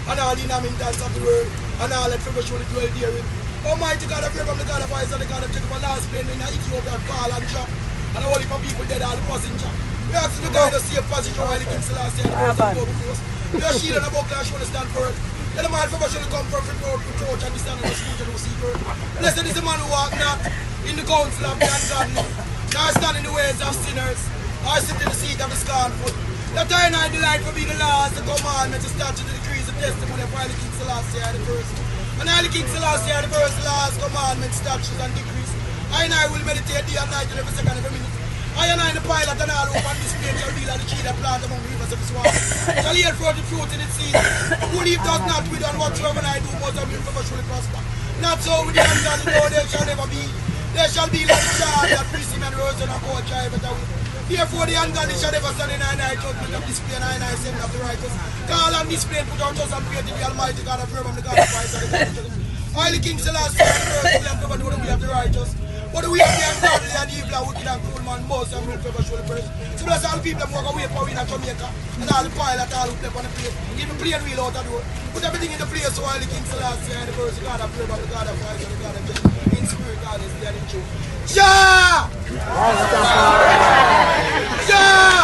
and all the inhabitants of the world, and all that people surely dwell therein. Almighty God, I pray from the God of Isaac, the God of Jacob, and last plane in Ethiopia, fall and drop, and all the people dead, all the passenger. We ask the God to see a position while the King Selassie and the first and go before us. We are shield and a buckler and show the stand for it. Let the man from us should come from the road, approach, and the stand in the street and the secret. Blessed is the man who walk not in the counsel of the ungodly, nor stand in the ways of sinners, or sit in the seat of the scornful. That I and I delight for me the laws, the commandments, the statutes, the decrees, the testimony of the King Selassie and the first. And I, the King Selassie, the first laws, commandments, statutes, and decrees. I and I will meditate day and night and every second, every minute. I and I, the pilot, and all open this plane shall be like the tree that plant among the rivers of his water. Shall yield forth the fruit in its season. Who leave does not wither, and whatsoever I do, most of you never surely prosper. Not so with the ungodly, no, there shall never be. There shall be like the child that priests and rose and a court drive it away. Therefore the ungodly shall never stand in I judgment of display and I send of the righteous. Call on display and put our trust and faith in the Almighty God of Abraham, the God of Isaac, the God of Jacob. All the King Selassie and the earth will have never know the way of the righteous. But the way of the ungodly and evil and wicked and cruel man, most and will forever show the first. So bless all the people that walk away for in Jamaica and all the pilot all who left on the plane. Give the plane wheel out the door. Put everything in the place so all the King Selassie and the first, the God of Abraham, the God of Isaac, the God of Jacob. In spirit, God is there in truth. Yeah! Yeah!